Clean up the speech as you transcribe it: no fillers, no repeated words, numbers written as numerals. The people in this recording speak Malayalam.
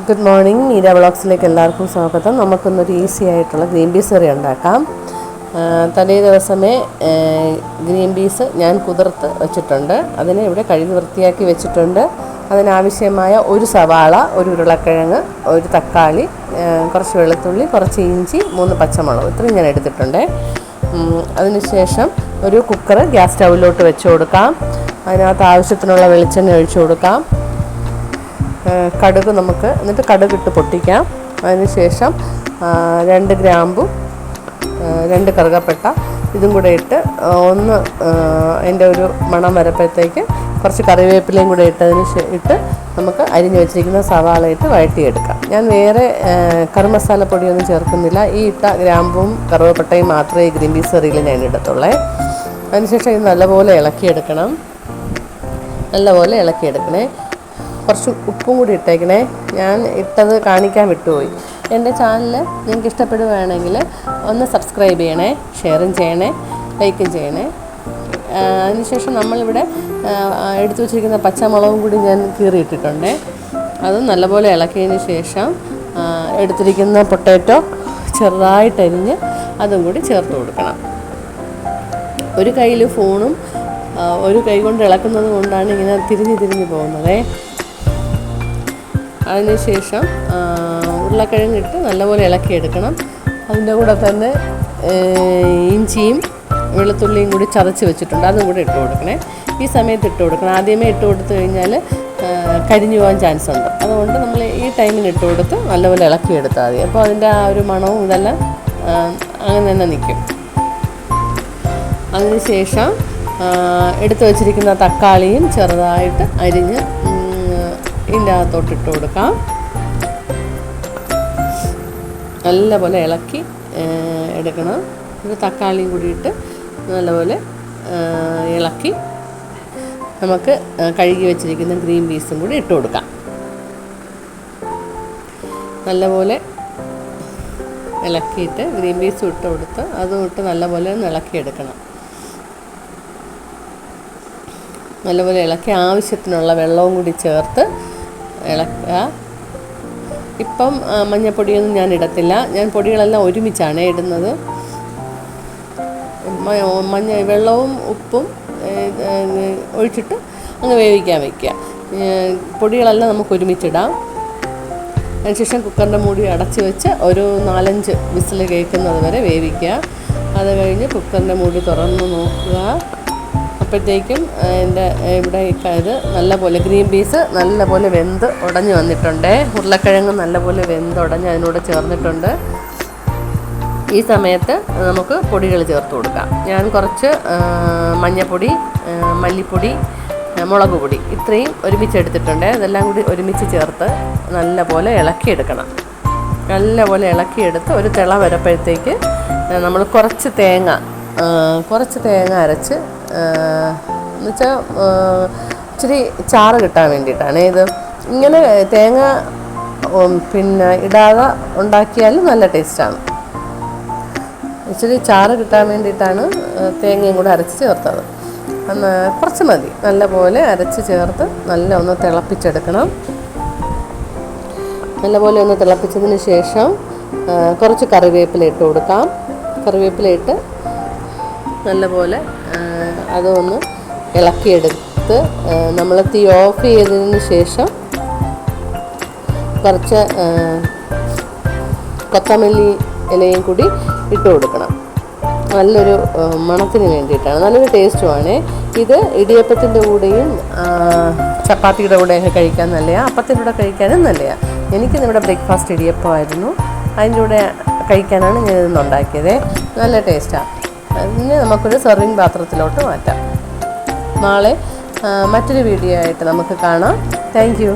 Good morning. മീര വ്ളോഗ്സിലേക്ക് എല്ലാവർക്കും സ്വാഗതം. നമുക്കൊന്നൊരു ഈസി ആയിട്ടുള്ള ഗ്രീൻ പീസ് കറി ഉണ്ടാക്കാം. തലേ ദിവസമേ ഗ്രീൻ പീസ് ഞാൻ കുതിർത്ത് വെച്ചിട്ടുണ്ട്. അതിനെ ഇവിടെ കഴുകി വൃത്തിയാക്കി വെച്ചിട്ടുണ്ട്. അതിനാവശ്യമായ ഒരു സവാള, ഒരു ഉരുളക്കിഴങ്ങ്, ഒരു തക്കാളി, കുറച്ച് വെളുത്തുള്ളി, കുറച്ച് ഇഞ്ചി, 3 പച്ചമുളക്, ഇത്രയും ഞാൻ എടുത്തിട്ടുണ്ട്. അതിനുശേഷം ഒരു കുക്കർ ഗ്യാസ് സ്റ്റൗവിലോട്ട് വെച്ച് കൊടുക്കാം. അതിനകത്ത് ആവശ്യത്തിനുള്ള വെളിച്ചെണ്ണ ഒഴിച്ചു കൊടുക്കാം. കടുക് എന്നിട്ട് കടുകിട്ട് പൊട്ടിക്കാം. അതിനുശേഷം 2 ഗ്രാമ്പു, 2 കറുകപ്പട്ട ഇതും കൂടെ ഇട്ട് അതിൻ്റെ ഒരു മണം വരപ്പോഴത്തേക്ക് കുറച്ച് കറിവേപ്പിലയും കൂടെ ഇട്ട് നമുക്ക് അരിഞ്ഞു വെച്ചിരിക്കുന്ന സവാള ഇട്ട് വഴറ്റിയെടുക്കാം. ഞാൻ വേറെ കറി മസാലപ്പൊടിയൊന്നും ചേർക്കുന്നില്ല. ഈ ഇട്ട ഗ്രാമ്പും കറുവപ്പട്ടയും മാത്രമേ ഈ ഗ്രീൻ പീസ് കറിയിൽ ഞാൻ ഇടത്തുള്ളൂ. അതിനുശേഷം ഇത് നല്ലപോലെ ഇളക്കിയെടുക്കണം. കുറച്ച് ഉപ്പും കൂടി ഇട്ടേക്കണേ. ഞാൻ ഇട്ടത് കാണിക്കാൻ വിട്ടുപോയി. എൻ്റെ ചാനൽ നിങ്ങൾക്ക് ഇഷ്ടപ്പെടുകയാണെങ്കിൽ ഒന്ന് സബ്സ്ക്രൈബ് ചെയ്യണേ, ഷെയറും ചെയ്യണേ, ലൈക്കും ചെയ്യണേ. അതിനുശേഷം നമ്മളിവിടെ എടുത്തു വച്ചിരിക്കുന്ന പച്ചമുളകും കൂടി ഞാൻ കീറിയിട്ടിട്ടുണ്ട്. അത് നല്ലപോലെ ഇളക്കിയതിന് ശേഷം എടുത്തിരിക്കുന്ന പൊട്ടാറ്റോ ചെറുതായിട്ടരിഞ്ഞ് അതും കൂടി ചേർത്ത് കൊടുക്കണം. ഒരു കയ്യിൽ ഫോണും ഒരു കൈ കൊണ്ട് ഇളക്കുന്നത് കൊണ്ടാണ് ഇങ്ങനെ തിരിഞ്ഞ് പോകുന്നത്. അതിനുശേഷം ഉരുളക്കിഴങ്ങിട്ട് നല്ലപോലെ ഇളക്കിയെടുക്കണം. അതിൻ്റെ കൂടെ തന്നെ ഇഞ്ചിയും വെളുത്തുള്ളിയും കൂടി ചതച്ച് വെച്ചിട്ടുണ്ട്, അതും കൂടി ഇട്ട് കൊടുക്കണേ. ഈ സമയത്ത് ഇട്ട് കൊടുക്കണം. ആദ്യമേ ഇട്ട് കൊടുത്തു കഴിഞ്ഞാൽ കരിഞ്ഞു പോകാൻ ചാൻസ് ഉണ്ട്. അതുകൊണ്ട് നമ്മൾ ഈ ടൈമിന് ഇട്ട് കൊടുത്ത് നല്ലപോലെ ഇളക്കിയെടുത്താൽ മതി. അപ്പോൾ അതിൻ്റെ ആ ഒരു മണവും ഇതെല്ലാം അങ്ങനെ തന്നെ നിൽക്കും. അതിനുശേഷം എടുത്തു വച്ചിരിക്കുന്ന തക്കാളിയും ചെറുതായിട്ട് അരിഞ്ഞ് ഇതിൻ്റെ അകത്തോട്ട് ഇട്ട് കൊടുക്കാം. നല്ലപോലെ ഇളക്കി എടുക്കണം. ഒരു തക്കാളിയും കൂടി ഇട്ട് നല്ലപോലെ ഇളക്കി നമുക്ക് കഴുകി വെച്ചിരിക്കുന്ന ഗ്രീൻ പീസും കൂടി ഇട്ട് കൊടുക്കാം. നല്ലപോലെ ഇളക്കിയിട്ട് ഗ്രീൻ പീസും ഇട്ട് കൊടുത്ത് അതും ഇട്ട് നല്ലപോലെ ഒന്ന് ഇളക്കിയെടുക്കണം. നല്ലപോലെ ഇളക്കി ആവശ്യത്തിനുള്ള വെള്ളവും കൂടി ചേർത്ത് ഇളക്കുക. ഇപ്പം മഞ്ഞൾപ്പൊടിയൊന്നും ഞാൻ ഇടത്തില്ല. ഞാൻ പൊടികളെല്ലാം ഒരുമിച്ചാണ് ഇടുന്നത്. വെള്ളവും ഉപ്പും ഒഴിച്ചിട്ട് അങ്ങ് വേവിക്കാൻ വയ്ക്കുക. പൊടികളെല്ലാം നമുക്ക് ഒരുമിച്ചിടാം. അതിനുശേഷം കുക്കറിൻ്റെ മൂടി അടച്ച് വെച്ച് ഒരു 4-5 വിസിൽ കേൾക്കുന്നത് വരെ വേവിക്കുക. അത് കഴിഞ്ഞ് കുക്കറിൻ്റെ മൂടി തുറന്ന് നോക്കുക. അപ്പോഴത്തേക്കും എൻ്റെ ഇവിടെ ഇത് നല്ലപോലെ ഗ്രീൻ പീസ് നല്ലപോലെ വെന്ത് ഉടഞ്ഞ് വന്നിട്ടുണ്ട്. ഉരുളക്കിഴങ്ങ് നല്ലപോലെ വെന്തുടഞ്ഞ് അതിനോട് ചേർന്നിട്ടുണ്ട്. ഈ സമയത്ത് നമുക്ക് പൊടികൾ ചേർത്ത് കൊടുക്കാം. ഞാൻ കുറച്ച് മഞ്ഞൾപ്പൊടി, മല്ലിപ്പൊടി, മുളക് പൊടി ഇത്രയും ഒരുമിച്ചെടുത്തിട്ടുണ്ട്. ഇതെല്ലാം കൂടി ഒരുമിച്ച് ചേർത്ത് നല്ലപോലെ ഇളക്കിയെടുക്കണം. നല്ലപോലെ ഇളക്കിയെടുത്ത് ഒരു തിള വരപ്പോഴത്തേക്ക് നമ്മൾ കുറച്ച് തേങ്ങ അരച്ച് എന്നുവെച്ചാൽ ഇച്ചിരി ചാറ് കിട്ടാൻ വേണ്ടിയിട്ടാണ് ഇത്. ഇങ്ങനെ തേങ്ങ ഇടാതെ ഉണ്ടാക്കിയാലും നല്ല ടേസ്റ്റാണ്. ഇച്ചിരി ചാറ് കിട്ടാൻ വേണ്ടിയിട്ടാണ് തേങ്ങയും കൂടെ അരച്ച് ചേർത്തത്. കുറച്ച് മതി. നല്ലപോലെ അരച്ച് ചേർത്ത് ഒന്ന് തിളപ്പിച്ചെടുക്കണം. നല്ലപോലെ ഒന്ന് തിളപ്പിച്ചതിന് ശേഷം കുറച്ച് കറിവേപ്പില ഇട്ട് കൊടുക്കാം. കറിവേപ്പില ഇട്ട് നല്ലപോലെ അതൊന്ന് ഇളക്കിയെടുത്ത് നമ്മൾ തീ ഓഫ് ചെയ്തതിന് ശേഷം കുറച്ച് കൊത്തമല്ലി ഇലയും കൂടി ഇട്ട് കൊടുക്കണം. നല്ലൊരു മണത്തിന് വേണ്ടിയിട്ടാണ്, നല്ലൊരു ടേസ്റ്റുമാണ്. ഇത് ഇടിയപ്പത്തിൻ്റെ കൂടെയും ചപ്പാത്തിയുടെ കൂടെയൊക്കെ കഴിക്കാൻ നല്ലതാണ്. അപ്പത്തിൻ്റെ കൂടെ കഴിക്കാനും നല്ലതാണ്. എനിക്കിന്നിവിടെ ബ്രേക്ക്ഫാസ്റ്റ് ഇടിയപ്പമായിരുന്നു. അതിൻ്റെ കൂടെ കഴിക്കാനാണ് ഞാൻ ഇതൊന്ന് ഉണ്ടാക്കിയത്. നല്ല ടേസ്റ്റാണ്. അതിന് നമുക്കൊരു സെർവിങ് പാത്രത്തിലോട്ട് മാറ്റാം. നാളെ മറ്റൊരു വീഡിയോ ആയിട്ട് നമുക്ക് കാണാം. Thank you.